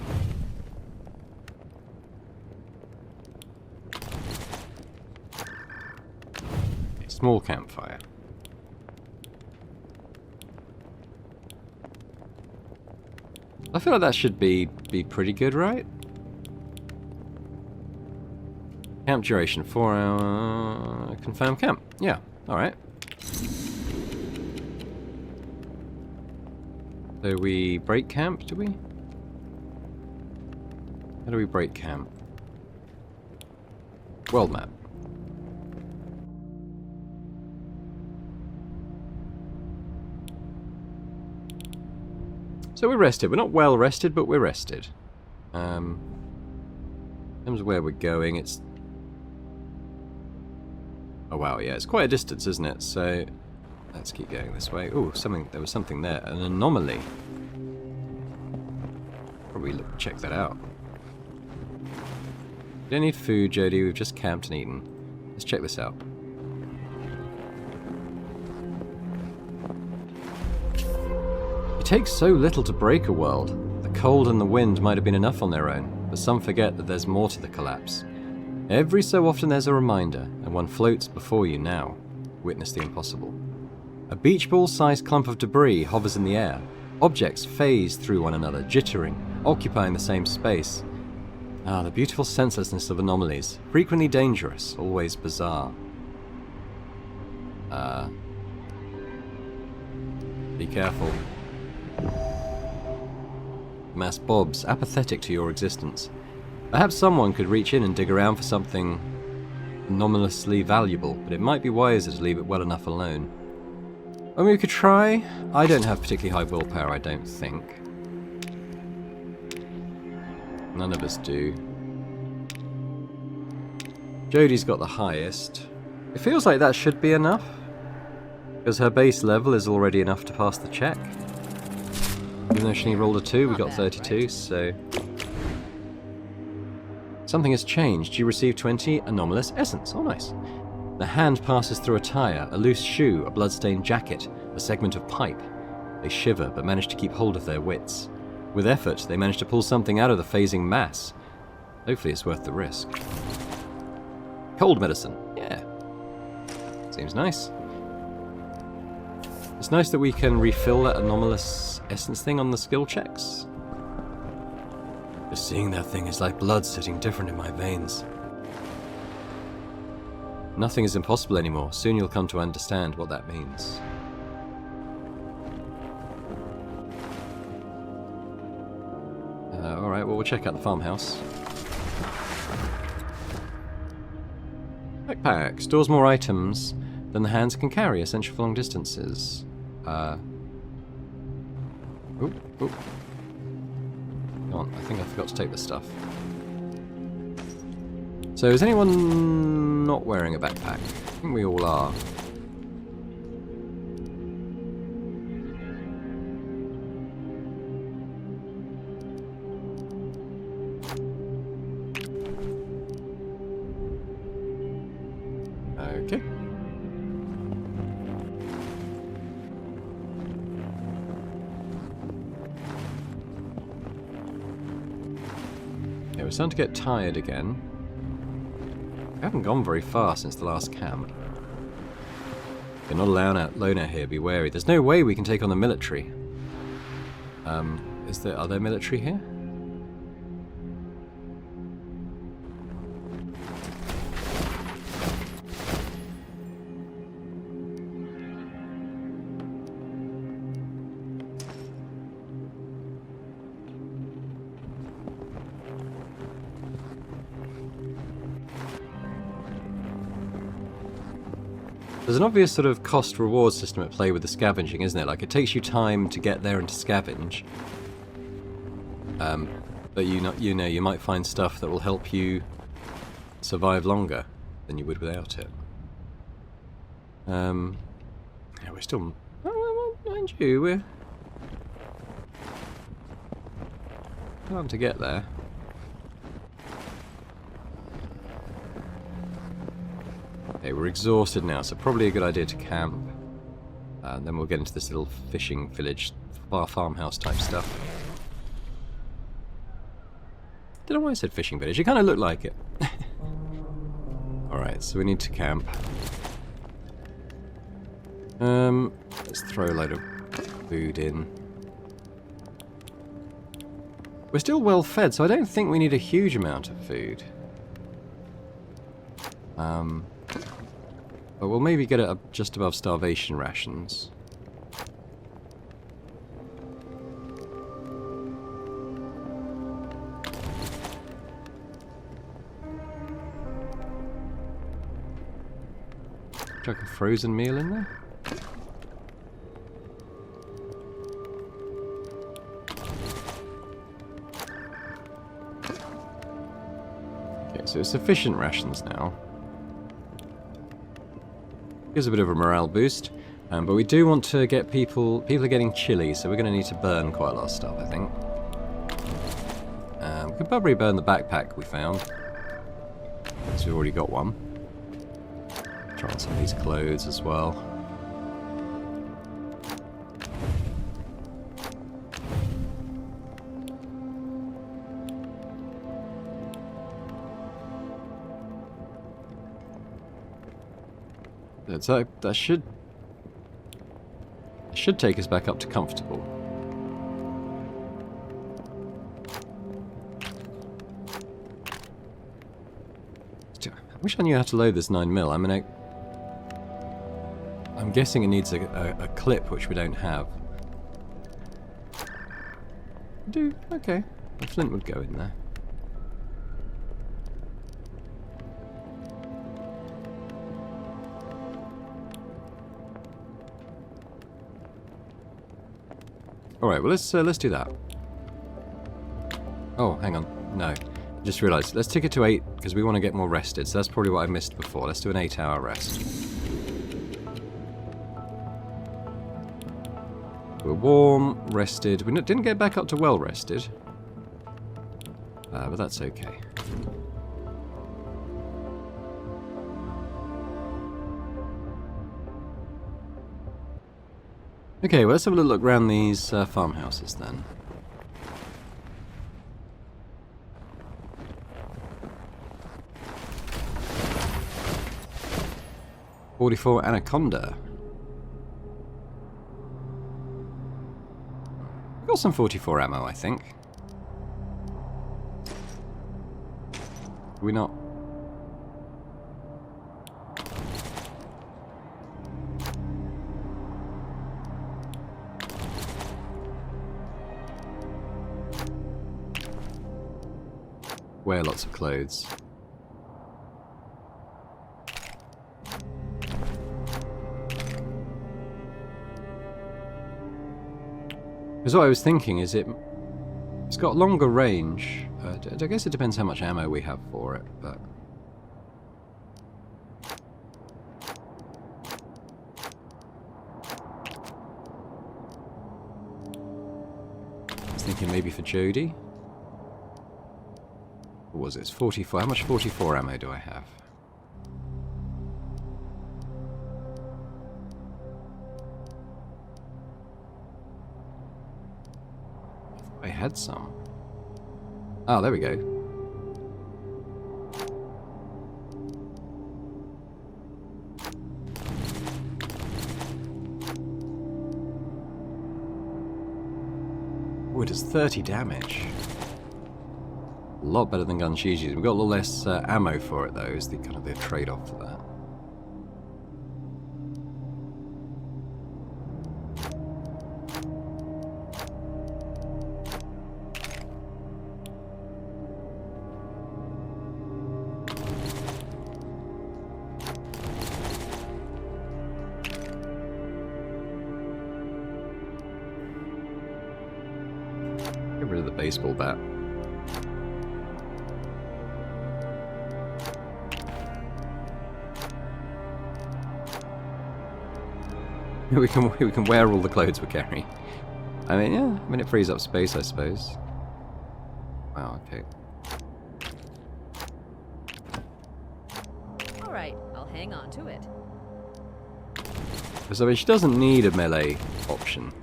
Small campfire. I feel like that should be pretty good, right? Camp duration 4 hour. Confirm camp. Yeah. All right. So we break camp, do we? How do we break camp? World map. So we're rested. We're not well rested, but we're rested. In terms of where we're going, it's... Oh wow, yeah, it's quite a distance, isn't it? So let's keep going this way. Ooh, there was something there. An anomaly. Probably check that out. We don't need food, Jodie. We've just camped and eaten. Let's check this out. It takes so little to break a world. The cold and the wind might have been enough on their own, but some forget that there's more to the collapse. Every so often there's a reminder, and one floats before you now. Witness the impossible. A beach ball-sized clump of debris hovers in the air. Objects phase through one another, jittering, occupying the same space. Ah, the beautiful senselessness of anomalies. Frequently dangerous, always bizarre. Be careful. Mass bobs, apathetic to your existence. Perhaps someone could reach in and dig around for something anomalously valuable, but it might be wiser to leave it well enough alone. I mean, we could try. I don't have particularly high willpower, I don't think. None of us do. Jodie's got the highest. It feels like that should be enough, because her base level is already enough to pass the check. Even though she rolled a 2, we got 32, so... Something has changed. You receive 20 anomalous essence. Oh, nice. The hand passes through a tire, a loose shoe, a blood-stained jacket, a segment of pipe. They shiver, but manage to keep hold of their wits. With effort, they manage to pull something out of the phasing mass. Hopefully it's worth the risk. Cold medicine. Yeah. Seems nice. It's nice that we can refill that anomalous essence thing on the skill checks. Just seeing that thing is like blood sitting different in my veins. Nothing is impossible anymore. Soon you'll come to understand what that means. Alright, well, we'll check out the farmhouse. Backpack. Stores more items than the hands can carry, essential for long distances. Oop. Come on, I think I forgot to take this stuff. So is anyone not wearing a backpack? I think we all are. Okay. Yeah, we're starting to get tired again. We haven't gone very far since the last camp. You're not alone out here, be wary. There's no way we can take on the military. Are there military here? There's an obvious sort of cost-reward system at play with the scavenging, isn't it? Like, it takes you time to get there and to scavenge. But you might find stuff that will help you survive longer than you would without it. Yeah, we're still... Oh, mind you, we're... time to get there. Okay, we're exhausted now, so probably a good idea to camp. And then we'll get into this little fishing village, farmhouse type stuff. Don't know why I said fishing village, it kind of looked like it. Alright, so we need to camp. Let's throw a load of food in. We're still well fed, so I don't think we need a huge amount of food. But we'll maybe get it up just above starvation rations. Chuck a frozen meal in there? Okay, so it's sufficient rations now. Gives a bit of a morale boost, but we do want to get people are getting chilly, so we're going to need to burn quite a lot of stuff, I think. We could probably burn the backpack we found, because we've already got one. Try on some of these clothes as well. So that should take us back up to comfortable. I wish I knew how to load this 9mm. I mean, I'm guessing it needs a clip, which we don't have. Okay. The flint would go in there. Alright, well let's do that. Oh, hang on. No. Just realised. Let's take it to 8, because we want to get more rested. So that's probably what I missed before. Let's do an 8-hour rest. We're warm, rested. We didn't get back up to well rested. But that's okay. Okay, well, let's have a little look around these farmhouses then. .44 Anaconda. Got some 44 ammo, I think. We not? Wear lots of clothes. Because what I was thinking is it's got longer range. I guess it depends how much ammo we have for it, but... I was thinking maybe for Jodie. What was it? It's 44. How much 44 ammo do I have? I had some. Oh, there we go. Oh, it does 30 damage. A lot better than gun she's using. We've got a little less ammo for it, though, is the kind of the trade-off for that. Get rid of the baseball bat. We can wear all the clothes we carry. I mean, yeah, I mean it frees up space, I suppose. Wow, okay. All right, I'll hang on to it. So I mean, she doesn't need a melee option.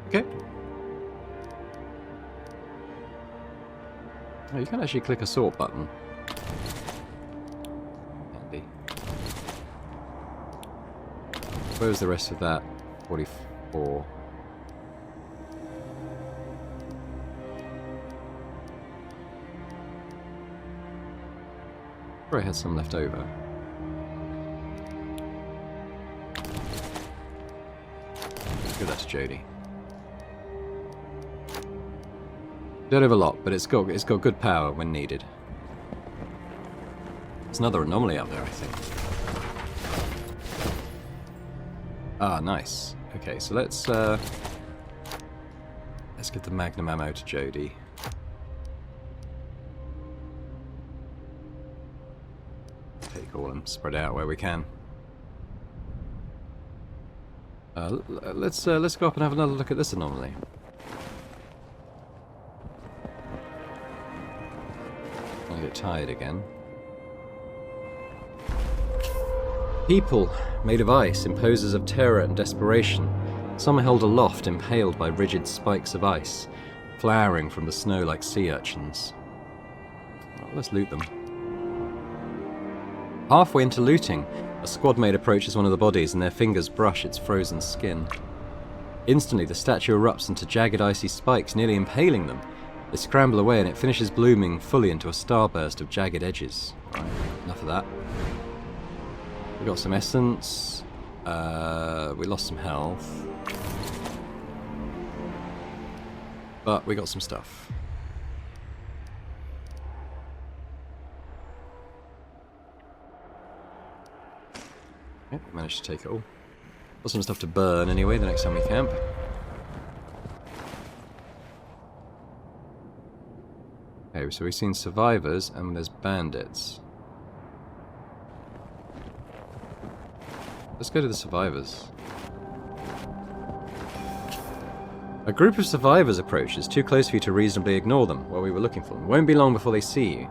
Okay. Oh, you can actually click a sort button. Handy. Where's the rest of that? 44. I had some left over. Give that to Jodie. Don't have a lot, but it's got good power when needed. There's another anomaly up there, I think. Ah, nice. Okay, so let's get the magnum ammo to Jodie. Take all and spread out where we can. Let's go up and have another look at this anomaly. I get tired again. People made of ice, imposers of terror and desperation. Some are held aloft, impaled by rigid spikes of ice, flowering from the snow like sea urchins. Well, let's loot them. Halfway into looting, a squad mate approaches one of the bodies and their fingers brush its frozen skin. Instantly, the statue erupts into jagged icy spikes, nearly impaling them. They scramble away and it finishes blooming fully into a starburst of jagged edges. Right, enough of that. We got some essence. We lost some health. But we got some stuff. Yep, managed to take it all. Got some stuff to burn anyway the next time we camp. Okay, so we've seen survivors and there's bandits. Let's go to the survivors. A group of survivors approaches, too close for you to reasonably ignore them while we were looking for them. Won't be long before they see you.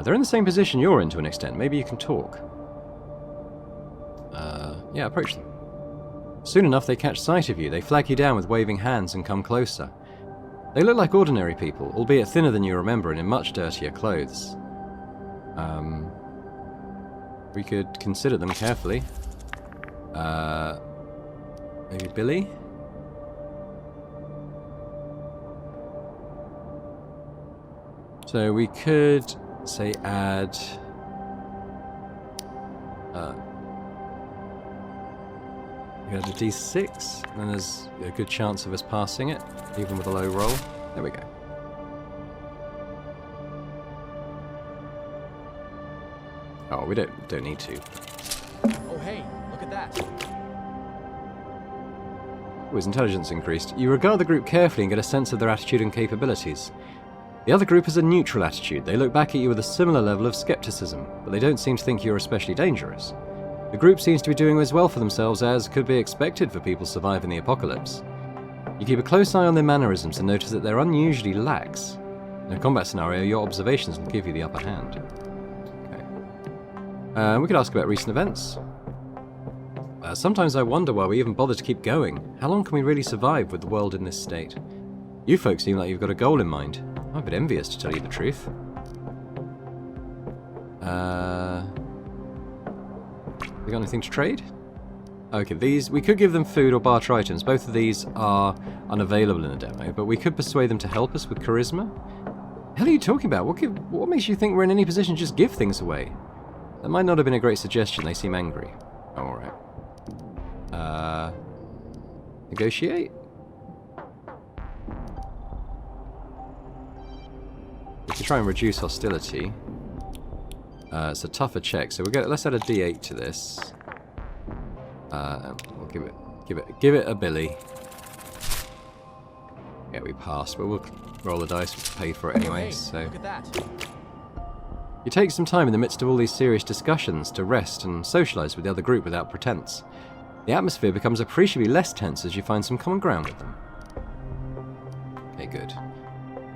They're in the same position you're in to an extent. Maybe you can talk. Yeah, approach them. Soon enough they catch sight of you. They flag you down with waving hands and come closer. They look like ordinary people, albeit thinner than you remember and in much dirtier clothes. We could consider them carefully. Maybe Billy? So we could, say, add... we add a D6, and then there's a good chance of us passing it, even with a low roll. There we go. Oh, we don't need to. Oh, hey, look at that. Oh, his intelligence increased. You regard the group carefully and get a sense of their attitude and capabilities. The other group has a neutral attitude. They look back at you with a similar level of skepticism, but they don't seem to think you're especially dangerous. The group seems to be doing as well for themselves as could be expected for people surviving the apocalypse. You keep a close eye on their mannerisms and notice that they're unusually lax. In a combat scenario, your observations will give you the upper hand. Okay. We could ask about recent events. Sometimes I wonder why we even bother to keep going. How long can we really survive with the world in this state? You folks seem like you've got a goal in mind. I'm a bit envious, to tell you the truth. We got anything to trade? Okay, these... we could give them food or barter items. Both of these are unavailable in the demo, but we could persuade them to help us with charisma. The hell are you talking about? What makes you think we're in any position to just give things away? That might not have been a great suggestion. They seem angry. Oh, alright. Negotiate? We can try and reduce hostility. It's a tougher check, so let's add a D8 to this. We'll give it a Billy. Yeah, we passed, but we'll roll the dice. We pay for it anyway. Hey, So look at that. you take some time in the midst of all these serious discussions to rest and socialise with the other group without pretense. The atmosphere becomes appreciably less tense as you find some common ground with them. Okay, good.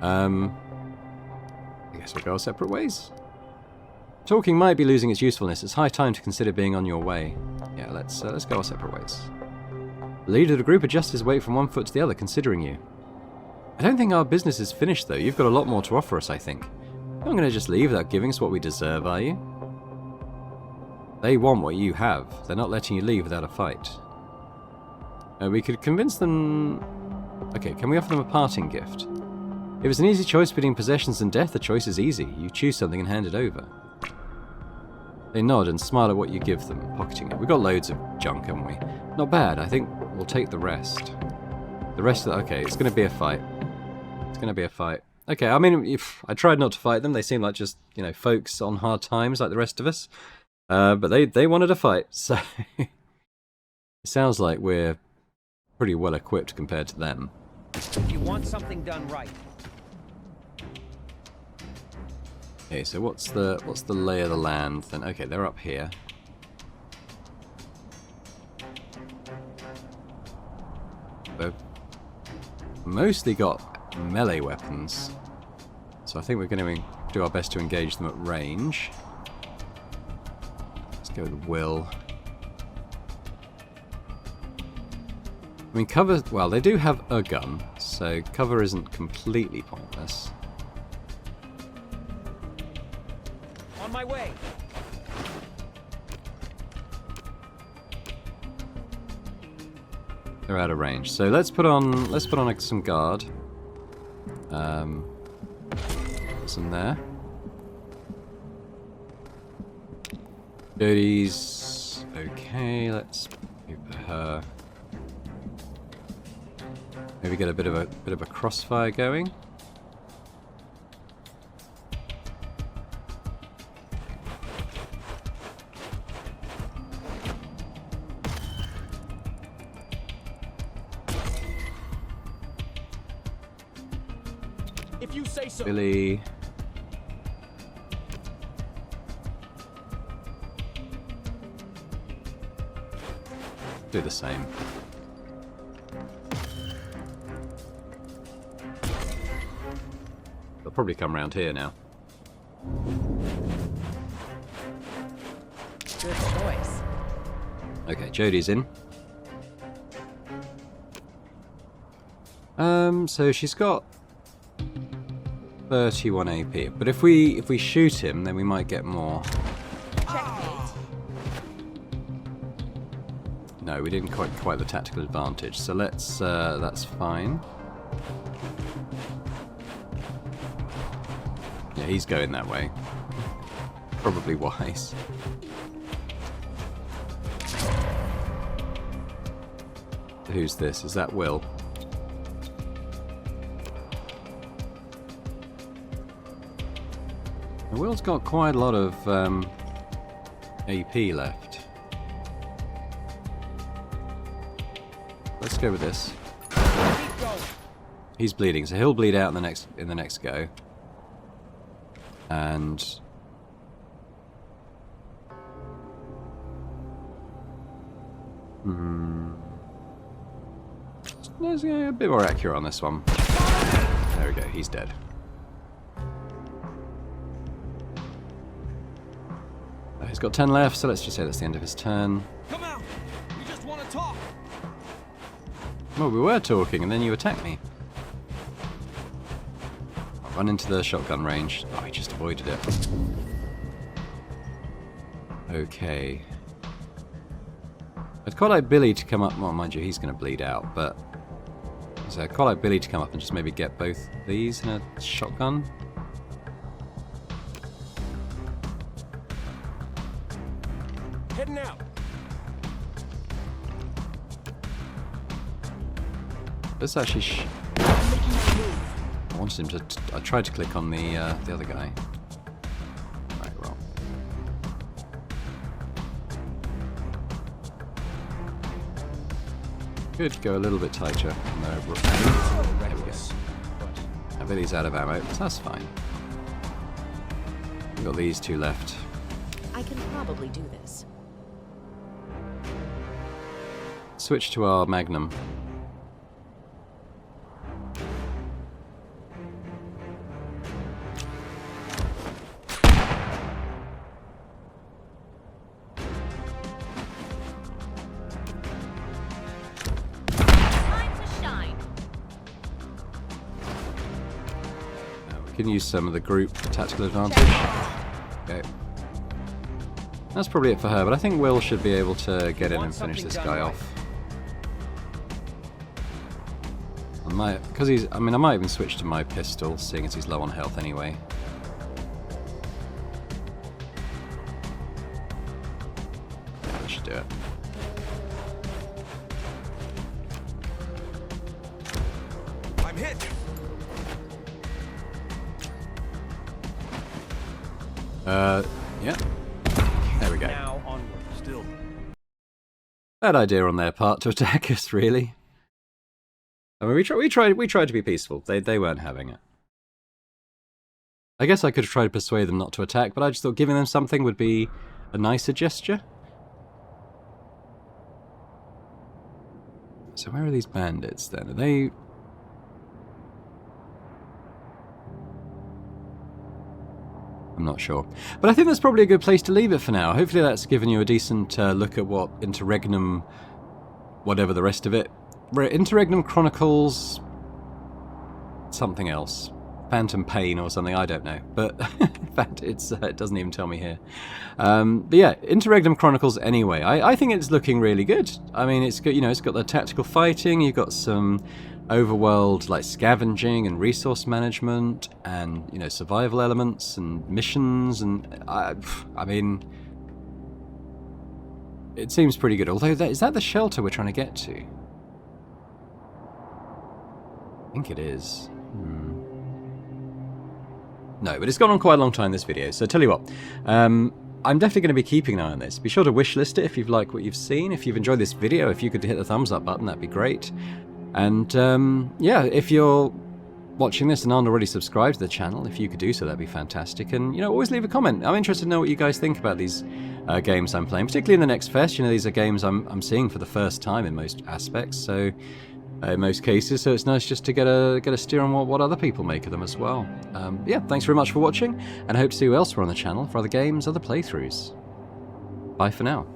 I guess we'll go our separate ways. Talking might be losing its usefulness. It's high time to consider being on your way. Yeah, let's go our separate ways. The leader of the group adjusts his weight from one foot to the other, considering you. I don't think our business is finished, though. You've got a lot more to offer us, I think. You're not going to just leave without giving us what we deserve, are you? They want what you have. They're not letting you leave without a fight. We could convince them... Okay, can we offer them a parting gift? If it's an easy choice between possessions and death, the choice is easy. You choose something and hand it over. They nod and smile at what you give them, pocketing it. We've got loads of junk, haven't we? Not bad. I think we'll take the rest. The rest of the... Okay, it's going to be a fight. It's going to be a fight. Okay, I mean, I tried not to fight them. They seem like just, you know, folks on hard times like the rest of us. But they wanted a fight, so... It sounds like we're pretty well equipped compared to them. You want something done right. Okay, so what's the lay of the land then? Okay, they're up here. They've mostly got melee weapons, so I think we're going to do our best to engage them at range. Let's go with Will. I mean, cover... Well, they do have a gun, so cover isn't completely pointless. On my way. They're out of range, so let's put on like, some guard. Some there. Jody's okay. Let's move her. Maybe get a bit of a crossfire going. If you say so. Billy. Do the same. They'll probably come around here now. Good choice. Okay, Jody's in. So she's got 31 AP, but if we shoot him, then we might get more. Checkmate. No, we didn't quite the tactical advantage. So let's, that's fine. Yeah, he's going that way. Probably wise. Who's this? Is that Will? Now, Will's got quite a lot of AP left. Let's go with this. He's bleeding, so he'll bleed out in the next go. And let's go a bit more accurate on this one. There we go, he's dead. He's got 10 left, so let's just say that's the end of his turn. Come out! We just want to talk! Well, we were talking, and then you attacked me. I'll run into the shotgun range. Oh, he just avoided it. Okay. I'd quite like Billy to come up. Well, mind you, he's going to bleed out, but so I'd quite like Billy to come up and just maybe get both these in a shotgun. Heading out. Let's actually. I wanted him to. I tried to click on the other guy. Right, well. Could go a little bit tighter. No, there we go. I bet he's out of ammo, so that's fine. We've got these two left. I can probably do this. Switch to our Magnum. Can use some of the group tactical advantage. Okay. That's probably it for her, but I think Will should be able to get in and finish this guy off. Because he's, I might even switch to my pistol, seeing as he's low on health anyway. Yeah, that should do it. I'm hit! Yeah. There we go. Now onward. Still. Bad idea on their part to attack us, really. I mean, we tried to be peaceful. They weren't having it. I guess I could have tried to persuade them not to attack, but I just thought giving them something would be a nicer gesture. So where are these bandits then? Are they... I'm not sure. But I think that's probably a good place to leave it for now. Hopefully that's given you a decent look at what Interregnum, whatever the rest of it, Interregnum Chronicles, something else. Phantom Pain or something, I don't know. But in fact, it doesn't even tell me here. But yeah, Interregnum Chronicles anyway. I think it's looking really good. I mean, it's got, you know, it's got the tactical fighting, you've got some overworld like scavenging and resource management and, you know, survival elements and missions, and I mean, it seems pretty good. Although, is that the shelter we're trying to get to? I think it is. No, but it's gone on quite a long time, this video, so tell you what, I'm definitely going to be keeping an eye on this. Be sure to wishlist it if you've liked what you've seen. If you've enjoyed this video, if you could hit the thumbs up button, that'd be great. And yeah, if you're watching this and aren't already subscribed to the channel, if you could do so, that'd be fantastic. And, you know, always leave a comment. I'm interested to know what you guys think about these games I'm playing, particularly in the next fest. You know, these are games I'm seeing for the first time in most aspects, so in most cases, so it's nice just to get a steer on what other people make of them as well. Yeah, thanks very much for watching, and I hope to see you elsewhere on the channel for other games, other playthroughs. Bye for now.